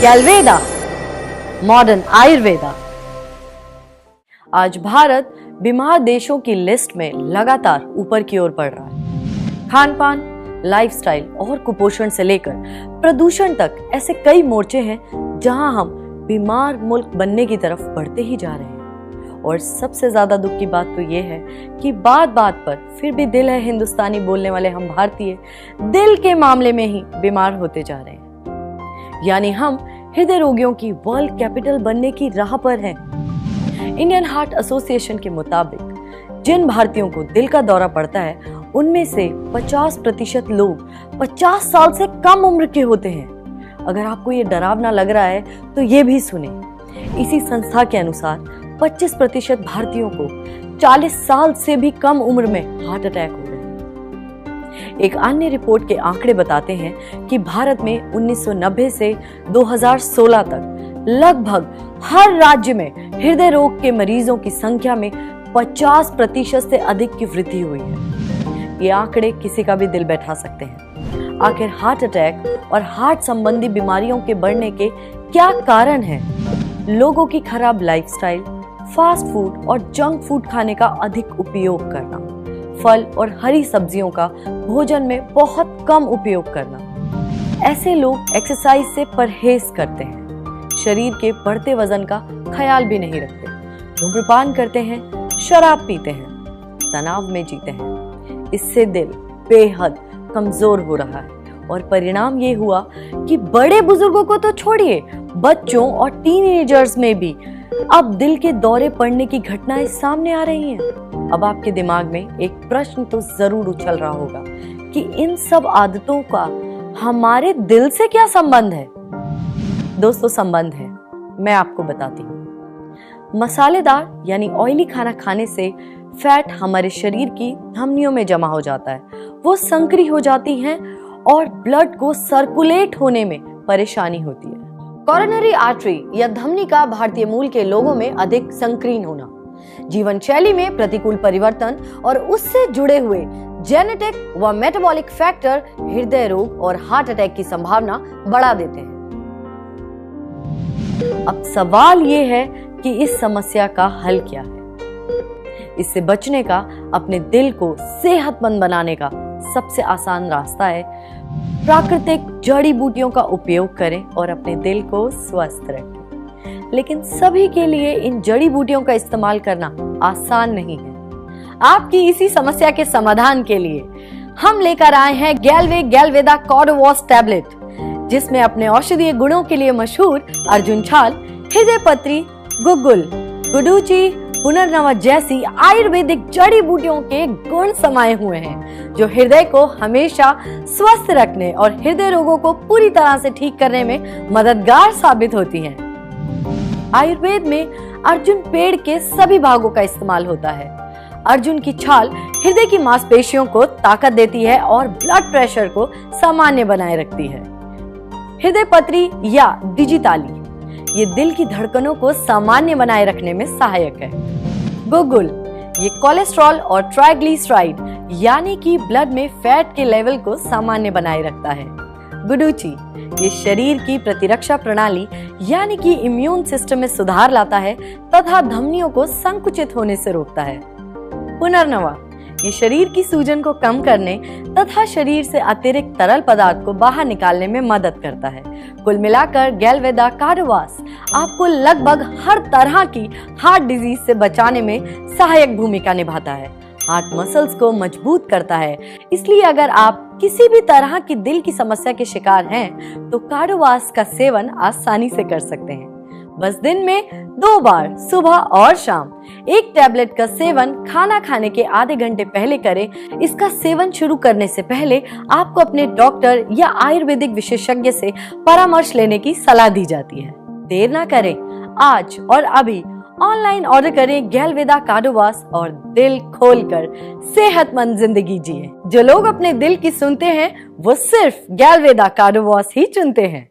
गैलवेदा, modern Ayurveda. आज भारत बीमार देशों की लिस्ट में लगातार ऊपर की ओर बढ़ रहा है। खान पान, लाइफस्टाइल और कुपोषण से लेकर प्रदूषण तक ऐसे कई मोर्चे हैं जहां हम बीमार मुल्क बनने की तरफ बढ़ते ही जा रहे हैं। और सबसे ज्यादा दुख की बात तो ये है कि बात बात पर फिर भी दिल है हिंदुस्तानी बोलने वाले हम भारतीय दिल के मामले में ही बीमार होते जा रहे हैं। यानी हम हृदय रोगियों की वर्ल्ड कैपिटल बनने की राह पर हैं। इंडियन हार्ट एसोसिएशन के मुताबिक जिन भारतीयों को दिल का दौरा पड़ता है उनमें से 50% लोग 50 साल से कम उम्र के होते हैं। अगर आपको ये डरावना लग रहा है तो ये भी सुने। इसी संस्था के अनुसार 25% भारतीयों को 40 साल से भी कम उम्र में हार्ट अटैक हो रहे हैं। एक अन्य रिपोर्ट के आंकड़े बताते हैं कि भारत में 1990 से 2016 तक लगभग हर राज्य में हृदय रोग के मरीजों की संख्या में 50% से अधिक की वृद्धि हुई है। ये आंकड़े किसी का भी दिल बैठा सकते हैं। आखिर हार्ट अटैक और हार्ट संबंधी बीमारियों के बढ़ने के क्या कारण हैं? लोगों की खराब लाइफस्टाइल, फास्ट फूड और जंक फूड खाने का अधिक उपयोग करना, फल और हरी सब्जियों का भोजन में बहुत कम उपयोग करना। ऐसे लोग एक्सरसाइज से परहेज करते हैं, शरीर के बढ़ते वजन का ख्याल भी नहीं रखते, धूम्रपान करते हैं, शराब पीते हैं, तनाव में जीते हैं। इससे दिल बेहद कमजोर हो रहा है और परिणाम ये हुआ कि बड़े बुजुर्गों को तो छोड़िए, बच्चों और टीनेजर्स में भी अब दिल के दौरे पड़ने की घटनाएं सामने आ रही हैं। अब आपके दिमाग में एक प्रश्न तो जरूर उछल रहा होगा कि इन सब आदतों का हमारे दिल से क्या संबंध है? दोस्तों, संबंध है, मैं आपको बताती हूँ। मसालेदार यानी ऑयली खाना खाने से फैट हमारे शरीर की धमनियों में जमा हो जाता है, वो संकरी हो जाती हैं और ब्लड को सर्कुलेट होने में परेशानी होती है। कोरोनरी आर्टरी या धमनी का भारतीय मूल के लोगों में अधिक संकीर्ण होना, जीवन शैली में प्रतिकूल परिवर्तन और उससे जुड़े हुए जेनेटिक व मेटाबॉलिक फैक्टर हृदय रोग और हार्ट अटैक की संभावना बढ़ा देते हैं। अब सवाल ये है कि इस समस्या का हल क्या है? इससे बचने का, अपने दिल को सेहतमंद बनाने का सबसे आसान रास्ता है प्राकृतिक जड़ी बूटियों का उपयोग करें और अपने दिल को स्वस्थ रखें। लेकिन सभी के लिए इन जड़ी बूटियों का इस्तेमाल करना आसान नहीं है। आपकी इसी समस्या के समाधान के लिए हम लेकर आए हैं गैलवेदा कॉर्डोवॉस टैबलेट, जिसमें अपने औषधीय गुणों के लिए मशहूर अर्जुन छाल, हृदय पत्री, गुग्गुल, गुडुचि, पुनर्नवा जैसी आयुर्वेदिक जड़ी बूटियों के गुण समाये हुए हैं, जो हृदय को हमेशा स्वस्थ रखने और हृदय रोगों को पूरी तरह से ठीक करने में मददगार साबित होती हैं। आयुर्वेद में अर्जुन पेड़ के सभी भागों का इस्तेमाल होता है। अर्जुन की छाल हृदय की मांसपेशियों को ताकत देती है और ब्लड प्रेशर को सामान्य बनाए रखती है। हृदय पत्री या डिजिताली ये दिल की धड़कनों को सामान्य बनाए रखने में सहायक है। गुग्गुल ये कोलेस्ट्रॉल और ट्राइग्लिसराइड यानी कि ब्लड में फैट के लेवल को सामान्य बनाए रखता है। गुडुचि ये शरीर की प्रतिरक्षा प्रणाली यानी कि इम्यून सिस्टम में सुधार लाता है तथा धमनियों को संकुचित होने से रोकता है। पुनर्नवा ये शरीर की सूजन को कम करने तथा शरीर से अतिरिक्त तरल पदार्थ को बाहर निकालने में मदद करता है। कुल मिलाकर गैलवेदा कॉर्डोवॉस आपको लगभग हर तरह की हार्ट डिजीज से बचाने में सहायक भूमिका निभाता है। हार्ट मसल्स को मजबूत करता है। इसलिए अगर आप किसी भी तरह की दिल की समस्या के शिकार हैं तो कॉर्डोवॉस का सेवन आसानी से कर सकते हैं। बस दिन में 2 बार सुबह और शाम एक टैबलेट का सेवन खाना खाने के आधे घंटे पहले करें। इसका सेवन शुरू करने से पहले आपको अपने डॉक्टर या आयुर्वेदिक विशेषज्ञ से परामर्श लेने की सलाह दी जाती है। देर ना करें, आज और अभी ऑनलाइन ऑर्डर करें गैलवेदा कॉर्डोवॉस और दिल खोलकर सेहतमंद जिंदगी जिए। जो लोग अपने दिल की सुनते हैं वो सिर्फ गैलवेदा कॉर्डोवॉस ही चुनते हैं।